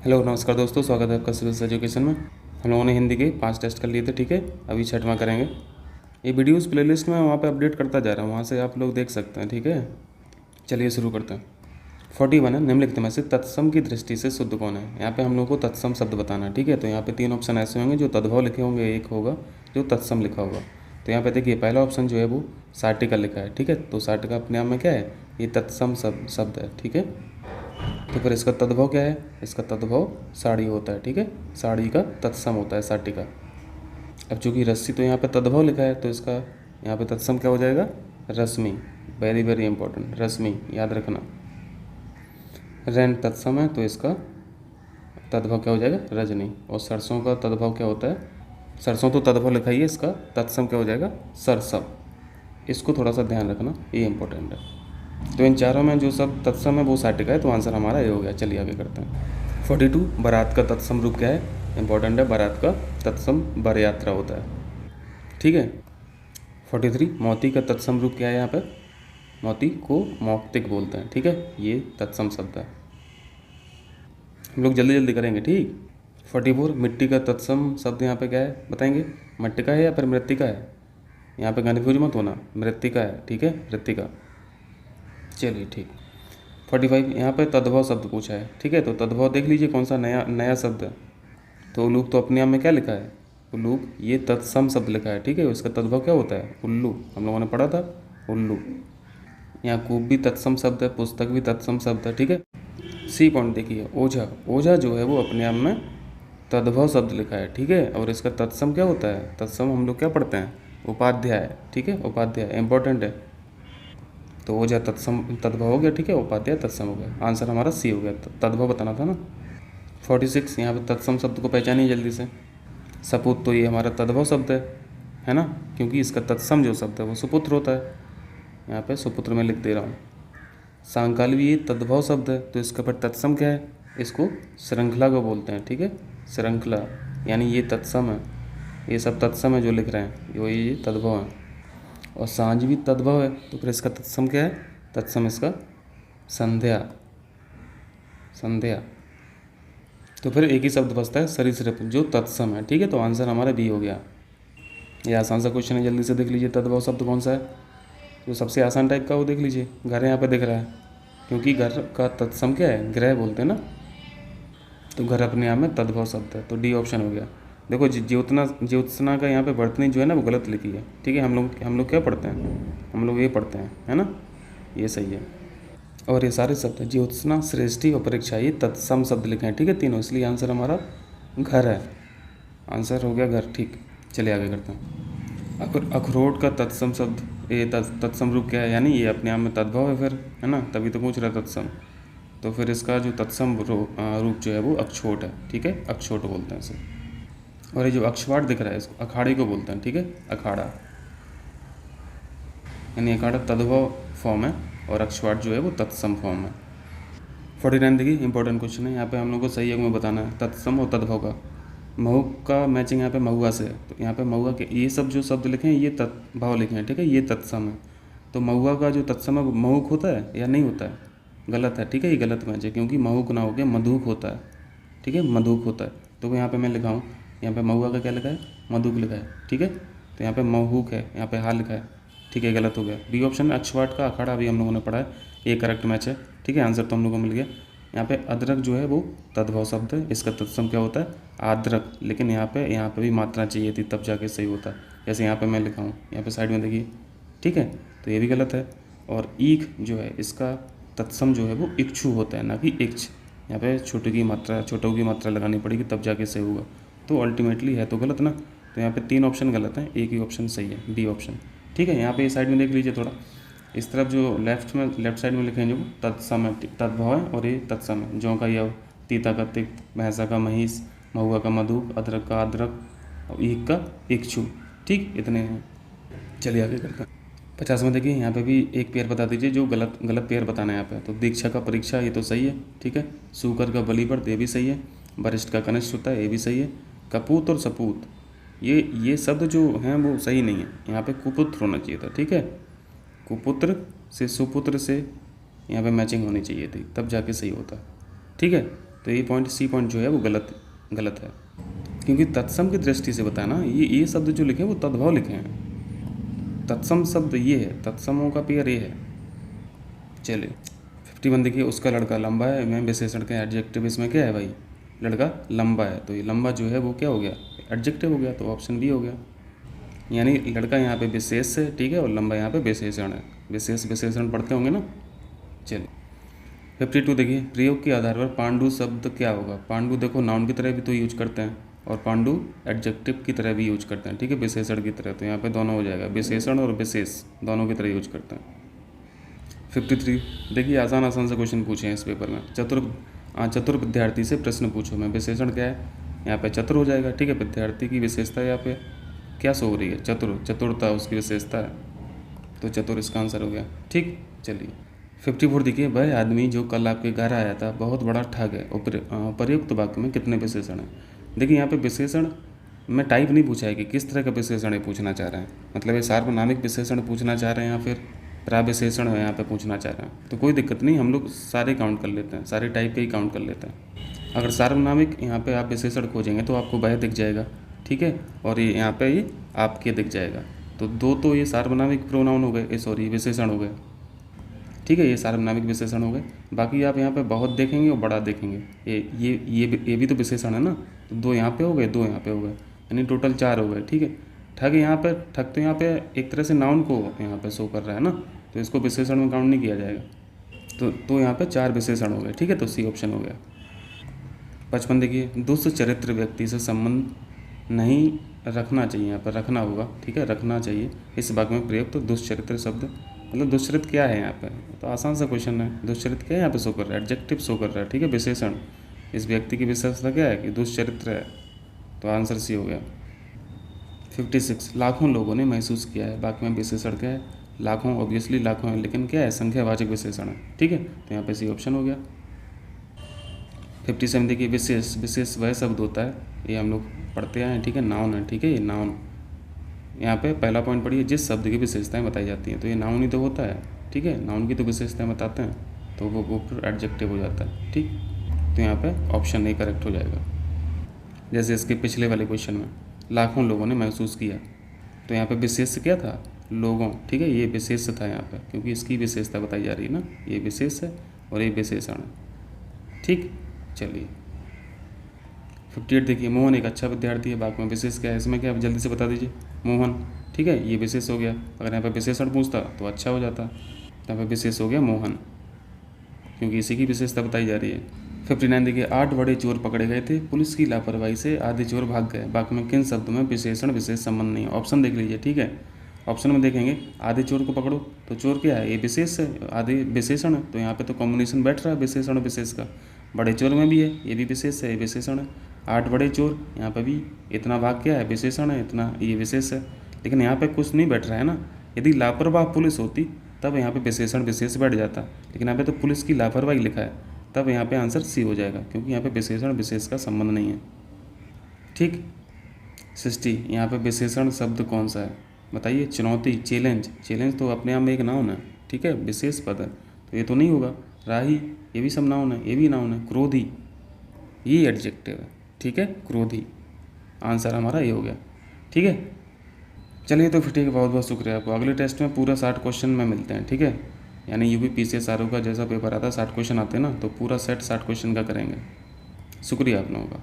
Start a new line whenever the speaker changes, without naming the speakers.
Hello नमस्कार दोस्तों, स्वागत है आपका सिविल्स एजुकेशन में। हम लोगों ने हिंदी के 5 टेस्ट कर लिए थे, ठीक है। अभी 6वां करेंगे। ये वीडियोस प्लेलिस्ट में वहाँ पे अपडेट करता जा रहा हूँ, वहाँ से आप लोग देख सकते हैं, ठीक है। चलिए शुरू करते हैं। 41 है, निम्नलिखित में से तत्सम की दृष्टि से शुद्ध कौन है। यहाँ पे हम लोग को तत्सम शब्द बताना है, ठीक है। तो यहाँ पे 3 ऑप्शन ऐसे होंगे जो तद्भव लिखे होंगे, एक होगा जो तत्सम लिखा होगा। तो यहाँ पे देखिए पहला ऑप्शन जो है वो सार्टिकल लिखा है, ठीक है। तो सार्टिकल अपने आप में क्या है, ये तत्सम शब्द है, ठीक है। तो फिर इसका तद्भव क्या है, इसका तद्भव साड़ी होता है, ठीक है। साड़ी का तत्सम होता है साटिका। अब चूंकि रस्सी तो यहाँ पे तद्भव लिखा है, तो इसका यहाँ पे तत्सम क्या हो जाएगा, रश्मि। वेरी वेरी इंपॉर्टेंट, रश्मि याद रखना। रैन तत्सम है तो इसका तद्भव क्या हो जाएगा, रजनी। और सरसों का तद्भव क्या होता है, सरसों तो तद्भव लिखा ही है, इसका तत्सम क्या हो जाएगा, सरसव। इसको थोड़ा सा ध्यान रखना, ये इंपॉर्टेंट है। तो इन चारों में जो सब तत्सम है वो साटिका है, तो आंसर हमारा ये हो गया। चलिए आगे करते हैं। 42 बारात का तत्सम रूप क्या है, इंपॉर्टेंट है। बारात का तत्सम बर यात्रा होता है, ठीक है। 43 मौती का तत्सम रूप क्या है, यहाँ पे मौती को मौक्तिक बोलते हैं, ठीक है। ये तत्सम शब्द है। हम लोग जल्दी जल्दी करेंगे, ठीक। 44 मिट्टी का तत्सम शब्द यहाँ पे क्या है बताएंगे, मट्टिका है या फिर मृत्तिका है। यहाँ पे कन्फ्यूज मत होना, मृत्तिका है, ठीक है, मृत्तिका। चलिए ठीक। 45 यहाँ पे तद्भव शब्द पूछा है, ठीक है। तो तद्भव देख लीजिए कौन सा नया शब्द है। तो उल्लूक तो अपने आप में क्या लिखा है, उल्लूक, ये तत्सम शब्द लिखा है, ठीक है। इसका तद्भव क्या होता है, उल्लू, हम लोगों ने पढ़ा था, उल्लू। यहाँ कूप भी तत्सम शब्द है, पुस्तक भी तत्सम शब्द है, ठीक है। सी पॉइंट देखिए, ओझा, ओझा जो है वो अपने आप में तद्भव शब्द लिखा है, ठीक है। और इसका तत्सम क्या होता है, तत्सम हम लोग क्या पढ़ते हैं, उपाध्याय, ठीक है, उपाध्याय इंपॉर्टेंट है। तो ओझा तत्सम तद्भव हो गया, ठीक है। उपाध्याय तत्सम हो गया, आंसर हमारा सी हो गया। तद्भव बताना था ना। 46 यहाँ पे तत्सम शब्द को पहचानिए जल्दी से। सपूत, तो ये हमारा तद्भव शब्द है ना, क्योंकि इसका तत्सम जो शब्द है वो सुपुत्र होता है। यहाँ पे सुपुत्र में लिख दे रहा हूँ। सांकाल भी ये तद्भव शब्द है, तो इसका पर तत्सम क्या है, इसको श्रृंखला को बोलते हैं, ठीक है। श्रृंखला यानी ये तत्सम है, ये सब तत्सम है जो लिख रहे हैं, ये तद्भव है। और सांझ भी तद्भव है, तो फिर इसका तत्सम क्या है, तत्सम इसका संध्या, संध्या। तो फिर एक ही शब्द बचता है सरीसृप, जो तत्सम है, ठीक है। तो आंसर हमारा बी हो गया। ये आसान सा क्वेश्चन है, जल्दी से देख लीजिए तद्भव शब्द कौन सा है। जो सबसे आसान टाइप का वो देख लीजिए, घर यहाँ पे दिख रहा है, क्योंकि घर का तत्सम क्या है, गृह बोलते हैं ना। तो घर अपने आप में तद्भव शब्द है, तो डी ऑप्शन हो गया। देखो ज्योत्सना का यहाँ पे वर्तनी जो है ना वो गलत लिखी है, ठीक है। हम लोग क्या पढ़ते हैं, हम लोग ये पढ़ते हैं, है ना, ये सही है। और ये सारे शब्द ज्योत्सना, श्रेष्ठी और परीक्षा ये तत्सम शब्द लिखे हैं, ठीक है, तीनों। इसलिए आंसर हमारा घर है, आंसर हो गया घर, ठीक। चलिए आगे करते हैं। अखरोट का तत्सम शब्द, ये तत्सम रूप क्या है, यानी ये अपने आप में तद्भव है फिर, है ना, तभी तो पूछ रहा है तत्सम। तो फिर इसका जो तत्सम रूप जो है वो अक्षोट है, ठीक है, अक्षोट बोलते हैं इसे। और ये जो अक्षवाट दिख रहा है इसको अखाड़े को बोलते हैं, ठीक है, अखाड़ा। यानी अखाड़ा तद्भव फॉर्म है और अक्षवाट जो है वो तत्सम फॉर्म है। 49 देखिए इंपॉर्टेंट क्वेश्चन है, यहाँ पे हम लोग को सही योग में बताना है तत्सम और तद्भव का। महू का मैचिंग यहाँ पे महुआ से है, तो यहाँ पे महुआ के ये सब जो शब्द लिखे हैं ये तत्भाव लिखे हैं, ठीक है, ये तत्सम है। तो महुआ का जो तत्सम है वो महुक होता है या नहीं होता है, गलत है, ठीक है, ये गलत मैच है, क्योंकि महुक ना हो गया मधुक होता है, ठीक है, मधुक होता है। तो यहाँ पे मैं लिखा हूँ, यहाँ पे महुआ का क्या लिखा है, मधुक लिखा है, ठीक है। तो यहाँ पे महुक है, यहाँ पे हा लिखा है, ठीक है, गलत हो गया। बी ऑप्शन में अक्षवाट का अखाड़ा भी हम लोगों ने पढ़ा है, ये करेक्ट मैच है, ठीक है। आंसर तो हम लोगों को मिल गया। यहाँ पे अदरक जो है वो तद्भव शब्द है, इसका तत्सम क्या होता है, आद्रक। लेकिन यहाँ पे भी मात्रा चाहिए थी, तब जाके सही होता है। जैसे यहाँ पे मैं लिखा हूँ, यहाँ पे साइड में देखिए, ठीक है, तो ये भी गलत है। और ईख जो है इसका तत्सम जो है वो इक्षु होता है, ना कि इक्ष। यहाँ पे छोटों की मात्रा लगानी पड़ेगी, तब जाके सही होगा। तो अल्टीमेटली है तो गलत ना। तो यहाँ पे 3 ऑप्शन गलत हैं, एक ही ऑप्शन सही है, डी ऑप्शन, ठीक है। यहाँ पे साइड में देख लीजिए थोड़ा, इस तरफ जो लेफ्ट साइड में लिखे हैं जो तत्सम है, तद्भव है, और ये तत्सम है। जौ का यव, तीता का तिक्त, भैंसा का महिष, महुआ का मधुक, अदरक का अदरक और ईख का इक्षु, ठीक, इतने हैं। चलिए आगे करते हैं। 50 में देखिए, यहाँ पे भी एक पेयर बता दीजिए जो गलत पेयर बताना है यहाँ पे। तो दीक्षा का परीक्षा, ये तो सही है, ठीक है। सूकर का बलिवर्त, ये भी सही है। वरिष्ठ का कनिष्ठ होता है, ये भी सही है। कपूत और सपूत, ये शब्द जो हैं वो सही नहीं है, यहाँ पे कुपुत्र होना चाहिए था, ठीक है। कुपुत्र से सुपुत्र से यहाँ पे मैचिंग होनी चाहिए थी, तब जाके सही होता, ठीक है। तो ये पॉइंट सी पॉइंट जो है वो गलत है, क्योंकि तत्सम की दृष्टि से बताना, ये शब्द जो लिखे हैं वो तद्भव लिखे हैं। तत्सम शब्द ये है, तत्समों का पेयर ये है। चलिए 51 देखिए, उसका लड़का लंबा है, मैं विशेषण का एडजेक्टिव इसमें क्या है भाई, लड़का लंबा है, तो ये लंबा जो है वो क्या हो गया, एडजेक्टिव हो गया, तो ऑप्शन बी हो गया। यानी लड़का यहाँ पे विशेष है, ठीक है, और लंबा यहाँ पे विशेषण है। विशेषण पढ़ते होंगे ना। चलिए 52 देखिए, प्रयोग के आधार पर पांडु शब्द क्या होगा। पांडु देखो नाउन की तरह भी तो यूज करते हैं, और पांडु एडजेक्टिव की तरह भी यूज करते हैं, ठीक है, विशेषण की तरह। तो यहाँ पे दोनों हो जाएगा, विशेषण और विशेष दोनों की तरह यूज करते हैं। 53 देखिए, आसान से क्वेश्चन पूछे हैं इस पेपर में। चतुर विद्यार्थी से प्रश्न पूछो में विशेषण क्या है, यहाँ पे चतुर हो जाएगा, ठीक है। विद्यार्थी की विशेषता यहाँ पे क्या शो हो रही है, चतुरता उसकी विशेषता है, तो चतुर इसका आंसर हो गया, ठीक। चलिए 54 देखिए, वह आदमी जो कल आपके घर आया था बहुत बड़ा ठग है। उपयुक्त वाक्य में कितने विशेषण हैं। देखिए यहाँ पे विशेषण में टाइप नहीं पूछा है कि किस तरह का विशेषण है पूछना चाह रहे हैं, मतलब ये सार्वनामिक विशेषण पूछना चाह रहे हैं या फिर प्राविशेषण है यहाँ पे पूछना चाह रहे हैं। तो कोई दिक्कत नहीं, हम लोग सारे काउंट कर लेते हैं, सारे टाइप के ही काउंट कर लेते हैं। अगर सार्वनामिक यहाँ पे आप विशेषण खोजेंगे तो आपको वह दिख जाएगा, ठीक है, और ये यहाँ पे ये आपके दिख जाएगा। तो दो तो ये सार्वनामिक प्रोनाउन हो गए, सॉरी विशेषण हो गए, ठीक है, ये सार्वनामिक विशेषण हो गए। बाकी आप यहाँ पे बहुत देखेंगे और बड़ा देखेंगे, ये भी तो विशेषण है ना। तो दो यहाँ पे हो गए, दो यहाँ पे हो गए, यानी टोटल 4 हो गए, ठीक है। ठग यहाँ पे, ठग तो यहाँ पे एक तरह से नाउन को यहाँ पे शो कर रहा है ना, तो इसको विशेषण में काउंट नहीं किया जाएगा। तो यहाँ पे 4 विशेषण हो गए, ठीक है, तो सी ऑप्शन हो गया। 55 देखिए, दुष्चरित्र व्यक्ति से संबंध नहीं रखना चाहिए, यहाँ पर रखना होगा, ठीक है, रखना चाहिए। इस भाग में प्रयुक्त तो दुष्चरित्र शब्द, मतलब दुष्चरित्र क्या है यहाँ पे, तो आसान सा क्वेश्चन है। दुष्चरित्र क्या है यहाँ पे शो कर रहा है, एडजेक्टिव शो कर रहा है, ठीक है, विशेषण। इस व्यक्ति की विशेषता क्या है कि दुष्चरित्र है, तो आंसर सी हो गया। 56 लाखों लोगों ने महसूस किया है, बाकी में विशेषण क्या है, लाखों, ऑब्वियसली लाखों है, लेकिन क्या है, संख्यावाचक विशेषण है, ठीक है, तो यहाँ पे सी ऑप्शन हो गया। 57 देखिए, विशेष वह शब्द होता है, ये हम लोग पढ़ते आए हैं, ठीक है, नाउन है, ठीक है, ये नाउन। यहाँ पे पहला पॉइंट पढ़िए, जिस शब्द की विशेषताएं बताई जाती हैं, तो ये नाउन ही तो होता है, ठीक है, नाउन की तो विशेषताएं बताते हैं, तो वो फिर एडजेक्टिव हो जाता है, ठीक। तो यहाँ पे ऑप्शन नहीं करेक्ट हो जाएगा। जैसे इसके पिछले वाले क्वेश्चन में लाखों लोगों ने महसूस किया, तो यहाँ पे विशेष क्या था, लोगों, ठीक है, ये विशेष था यहाँ पे, क्योंकि इसकी विशेषता बताई जा रही है ना, ये विशेष है और ये विशेषण है, ठीक। चलिए 58 देखिए, मोहन एक अच्छा विद्यार्थी है, बाकी में विशेष क्या है, इसमें क्या जल्दी से बता दीजिए, मोहन, ठीक है, ये विशेष हो गया। अगर यहाँ पे विशेषण पूछता तो अच्छा हो जाता, यहाँ पे विशेष हो गया मोहन, क्योंकि इसी की विशेषता बताई जा रही है। 59 देखिए, 8 बड़े चोर पकड़े गए थे, पुलिस की लापरवाही से आधे चोर भाग गए, बाकी में किन शब्दों में विशेषण विशेष संबंध नहीं है। ऑप्शन देख लीजिए, ठीक है, ऑप्शन में देखेंगे, आधे चोर को पकड़ो, तो चोर क्या है, ये विशेष है, आधे विशेषण है, तो यहाँ पे तो कॉम्बिनेशन बैठ रहा है विशेषण विशेष का। बड़े चोर में भी है, ये भी विशेष है, ये विशेषण है। 8 बड़े चोर, यहाँ पे भी इतना भाग क्या है, विशेषण है, इतना ये विशेष है, लेकिन यहाँ पे कुछ नहीं बैठ रहा है ना। यदि लापरवाह पुलिस होती तब यहाँ पे विशेषण विशेष बैठ जाता, लेकिन यहाँ पे तो पुलिस की लापरवाही लिखा है, तब यहाँ पे आंसर सी हो जाएगा, क्योंकि यहाँ पे विशेषण विशेष का संबंध नहीं है, ठीक। 60 यहाँ पे विशेषण शब्द कौन सा है बताइए, चुनौती, चैलेंज तो अपने आप में एक नाउन है, ठीक है, विशेष पद है, तो ये तो नहीं होगा। राही, ये भी सब नाउन है, ये भी नाउन है। क्रोधी, ये एडजेक्टिव है, ठीक है, क्रोधी, आंसर हमारा ये हो गया, ठीक है। चलिए तो फिर ठीक है, बहुत बहुत शुक्रिया आपको। अगले टेस्ट में पूरा 60 क्वेश्चन में मिलते हैं, ठीक है, यानी यूपी पीसीएस आरओ का जैसा पेपर आता है 60 क्वेश्चन आते हैं ना, तो पूरा सेट 60 क्वेश्चन का करेंगे। शुक्रिया आप लोगों का।